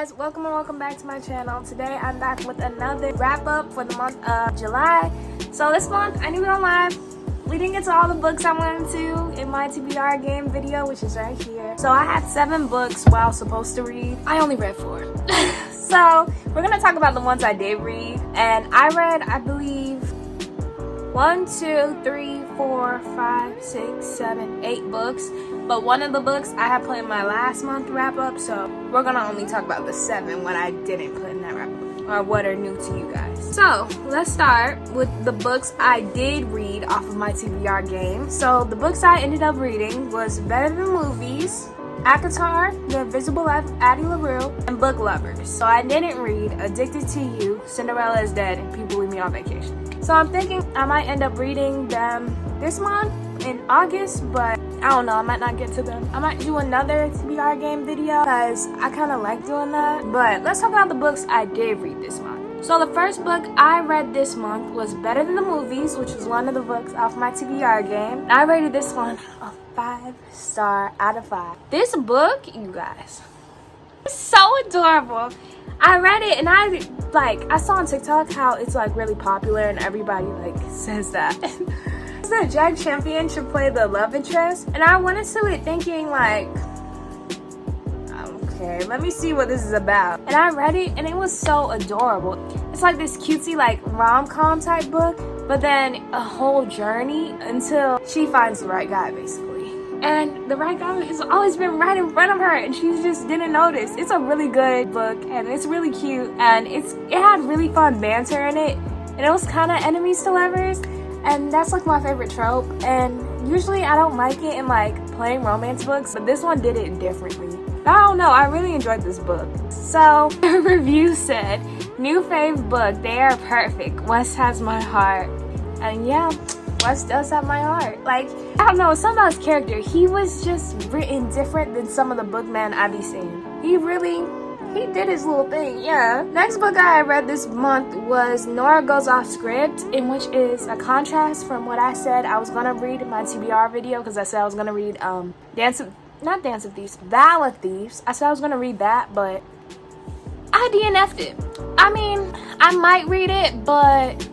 guys, welcome and welcome back to my channel. Today I'm back with another wrap up for the month of July. So this month, I knew it online. We didn't get to all the books I wanted to in my TBR game video, which is right here. So I had 7 books what I was supposed to read. I only read 4. So we're gonna talk about the ones I did read. And I read, I believe, 1, 2, 3, 4, 5, 6, 7, 8 books. But one of the books I had put in my last month wrap up, so we're gonna only talk about the 7 what I didn't put in that wrap up, or what are new to you guys. So let's start with the books I did read off of my TBR game. So the books I ended up reading was Better Than Movies, ACOTAR, The Invisible Life of Addie LaRue, and Book Lovers. So I didn't read Addicted to You, Cinderella is Dead, and People Leave Me on Vacation. So I'm thinking I might end up reading them this month in August, but I don't know, I might not get to them. I might do another TBR game video because I kind of like doing that. But let's talk about the books I did read this month. So the first book I read this month was Better Than the Movies, which was one of the books off my TBR game. I rated this one a 5-star out of 5. This book, you guys, is so adorable. I read it and I saw on TikTok how it's like really popular and everybody like says that. That Jack Champion should play the love interest, and I went into it thinking like, okay, let me see what this is about. And I read it and it was so adorable. It's like this cutesy like rom-com type book, but then a whole journey until she finds the right guy basically. And the right guy has always been right in front of her and she just didn't notice. It's a really good book and it's really cute, and it had really fun banter in it, and it was kind of enemies to lovers. And that's like my favorite trope, and usually I don't like it in like plain romance books, but this one did it differently. I don't know, I really enjoyed this book. So the review said, new fave book, they are perfect. Wes has my heart. And yeah, Wes does have my heart. Like, I don't know, something about his character, he was just written different than some of the bookmen I be seeing. He did his little thing, yeah. Next book I read this month was Nora Goes Off Script, in which is a contrast from what I said I was gonna read in my TBR video, because I said I was gonna read Vow of Thieves. I said I was gonna read that, but I DNF'd it. I mean, I might read it, but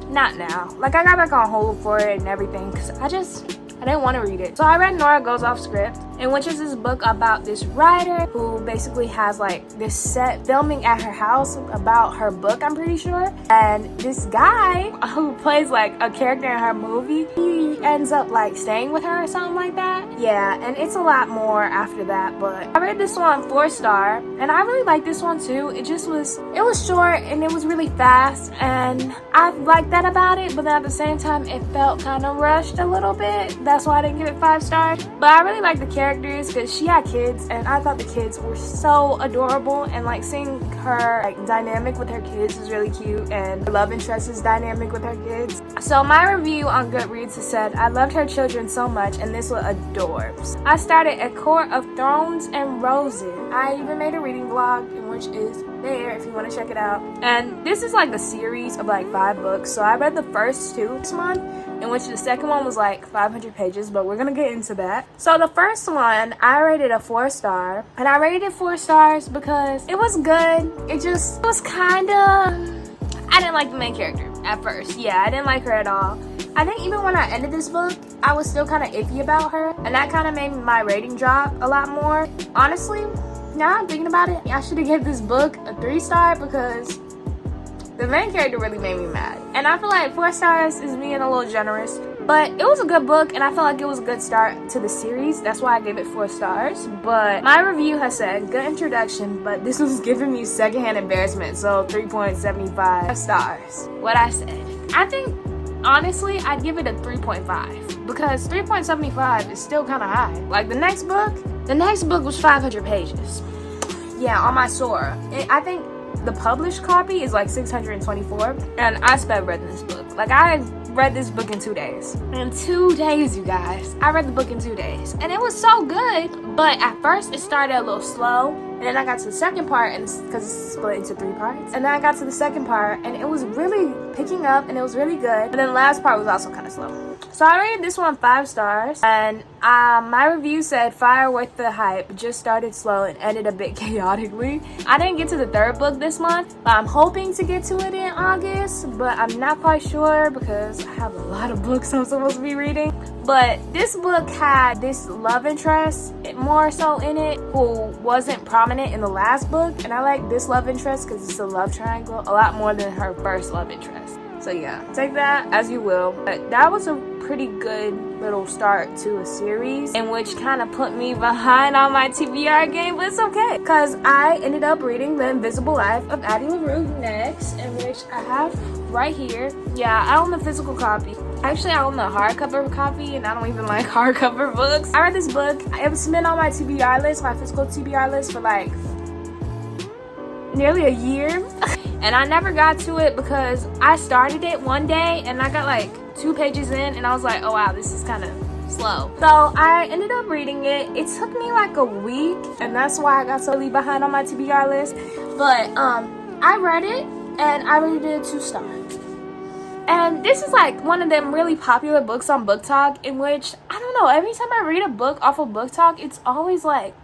not now. Like, I got back on hold for it and everything, because I didn't want to read it. So I read Nora Goes Off Script, in which is this book about this writer who basically has like this set filming at her house about her book, I'm pretty sure. And this guy who plays like a character in her movie, he ends up like staying with her or something like that. Yeah, and it's a lot more after that, but I read this one 4-star, and I really liked this one too. It was short and it was really fast, and I liked that about it, but then at the same time it felt kind of rushed a little bit. That's why I didn't give it 5 stars. But I really liked the characters because she had kids, and I thought the kids were so adorable, and like seeing her like dynamic with her kids was really cute, and her love interest is dynamic with her kids. So my review on Goodreads has said, I loved her children so much and this was adorbs. I started A Court of Thorns and Roses. I even made a reading vlog, in which is there if you want to check it out. And this is like a series of like 5 books. So I read the first 2 this month, in which the second one was like 500 pages, but we're gonna get into that. So the first one, I rated a 4-star, and I rated it 4 stars because it was good. It was kinda, I didn't like the main character at first. Yeah, I didn't like her at all. I think even when I ended this book, I was still kind of iffy about her, and that kind of made my rating drop a lot more. Honestly, now I'm thinking about it, I should have given this book a 3-star because the main character really made me mad. And I feel like 4 stars is being a little generous, but it was a good book, and I feel like it was a good start to the series. That's why I gave it 4 stars. But my review has said, good introduction, but this was giving me secondhand embarrassment, so 3.75 stars. What I said. I think, honestly, I'd give it a 3.5 because 3.75 is still kind of high. Like the next book was 500 pages. Yeah, on my Sora. I think the published copy is like 624, and I sped reading this book. Like, I read this book in 2 days. In 2 days, you guys. I read the book in 2 days, and it was so good. But at first, it started a little slow, And then I got to the second part, and because it's split into 3 parts. And then I got to the second part, and it was really picking up, and it was really good. But then the last part was also kind of slow. So I rated this one 5 stars, and my review said fire worth the hype, just started slow and ended a bit chaotically. I didn't get to the 3rd book this month, but I'm hoping to get to it in August, but I'm not quite sure because I have a lot of books I'm supposed to be reading. But this book had this love interest more so in it who wasn't prominent in the last book, and I like this love interest because it's a love triangle a lot more than her first love interest. So yeah, take that as you will. But that was a pretty good little start to a series, in which kind of put me behind on my TBR game, but it's okay because I ended up reading The Invisible Life of Addie LaRue next, in which I have right here. Yeah, I own the physical copy. Actually, I own the hardcover copy, and I don't even like hardcover books. I read this book. It's been on my TBR list, my physical TBR list, for like nearly a year. And I never got to it because I started it one day and I got like 2 pages in and I was like, oh wow, this is kind of slow. So I ended up reading it. It took me like a week, and that's why I got so behind on my TBR list. But I read it and I rated it 2 stars. And this is like one of them really popular books on Book Talk, in which, I don't know, every time I read a book off of Book Talk, it's always like,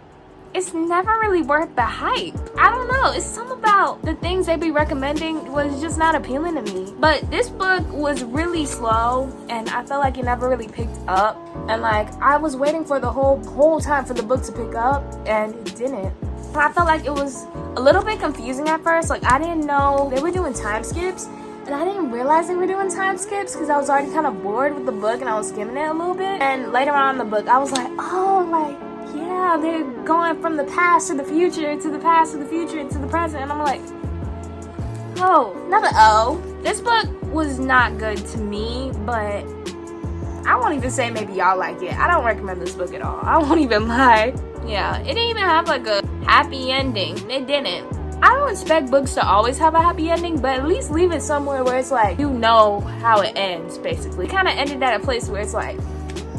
it's never really worth the hype. I don't know, it's something about the things they be recommending was just not appealing to me. But this book was really slow, and I felt like it never really picked up. And like, I was waiting for the whole time for the book to pick up, and it didn't. I felt like it was a little bit confusing at first. Like, I didn't know they were doing time skips, and I didn't realize they were doing time skips because I was already kind of bored with the book and I was skimming it a little bit. And later on in the book, I was like, oh, like, yeah, they're going from the past to the future, to the past to the future, to the present. And I'm like, oh, another O. This book was not good to me, but I won't even say maybe y'all like it. I don't recommend this book at all. I won't even lie. Yeah, it didn't even have like a happy ending. It didn't. I don't expect books to always have a happy ending, but at least leave it somewhere where it's like, you know how it ends, basically. It kind of ended at a place where it's like,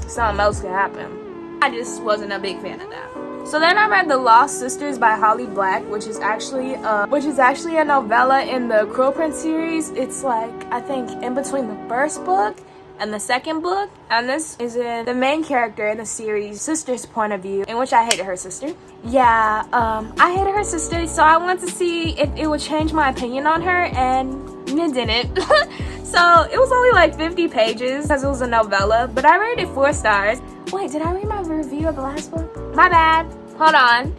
something else could happen. I just wasn't a big fan of that. So then I read The Lost Sisters by Holly Black, which is actually a novella in the Cruel Prince series. It's like, I think, in between the first book and the second book, and this is in the main character in the series' sister's point of view, in which I hated her sister. Yeah, I hated her sister, so I wanted to see if it would change my opinion on her, and it didn't. So it was only like 50 pages because it was a novella, but I rated it 4 stars. Wait, did I read my review of the last book? My bad. Hold on.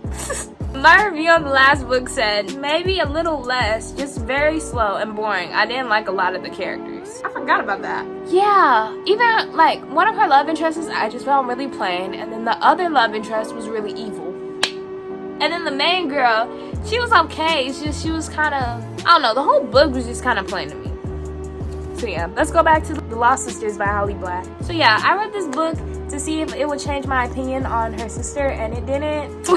My review of the last book said, maybe a little less, just very slow and boring. I didn't like a lot of the characters. I forgot about that. Yeah, even like one of her love interests I just found really plain, and then the other love interest was really evil. And then the main girl, she was okay. It's just she was kind of, I don't know, the whole book was just kind of plain to me. So yeah, let's go back to The Lost Sisters by Holly Black. So yeah, I read this book to see if it would change my opinion on her sister, and it didn't.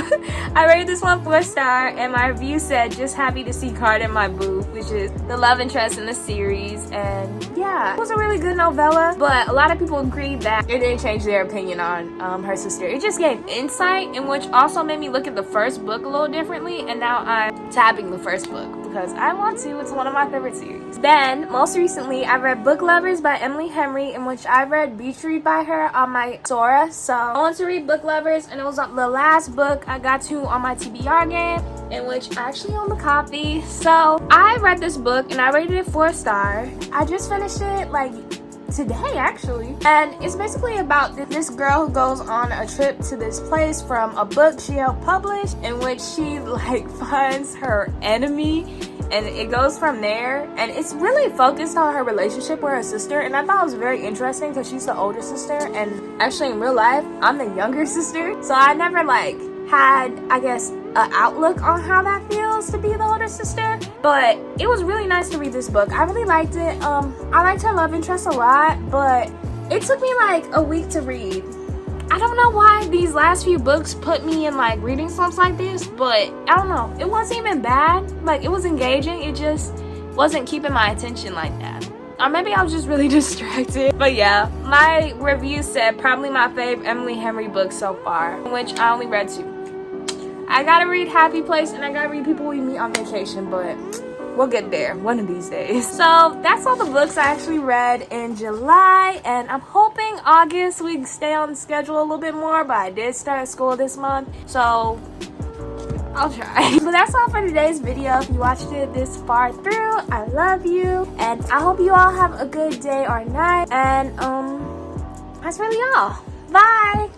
I rated this one 4 star, and my review said, just happy to see Carter, my boo, which is the love interest in the series. And yeah, it was a really good novella, but a lot of people agreed that it didn't change their opinion on her sister. It just gave insight, in which also made me look at the first book a little differently, and now I'm tabbing the first book because I want to. It's one of my favorite series. Then, most recently, I read Book Lovers by Emily Henry, in which I read Beach Read by her on my Sora. So I wanted to read Book Lovers, and it was the last book I got to on my TBR game, in which I actually own the copy. So I read this book and I rated it 4 stars. I just finished it like today actually, and it's basically about this girl who goes on a trip to this place from a book she helped publish, in which she like finds her enemy, and it goes from there. And it's really focused on her relationship with her sister, and I thought it was very interesting because she's the older sister, and actually in real life I'm the younger sister, so I never like had, I guess, an outlook on how that feels to be the older sister. But it was really nice to read this book. I really liked it. I liked her love interest a lot, but it took me like a week to read. I don't know why these last few books put me in like reading slumps like this, but I don't know, it wasn't even bad. Like, it was engaging, it just wasn't keeping my attention like that. Or maybe I was just really distracted. But yeah, my review said probably my favorite Emily Henry book so far, which I only read 2. I gotta read Happy Place and I gotta read People We Meet on Vacation, but we'll get there one of these days. So that's all the books I actually read in July, and I'm hoping August we can stay on schedule a little bit more, but I did start school this month, so I'll try. But that's all for today's video. If you watched it this far through, I love you, and I hope you all have a good day or night, and that's really all. Bye!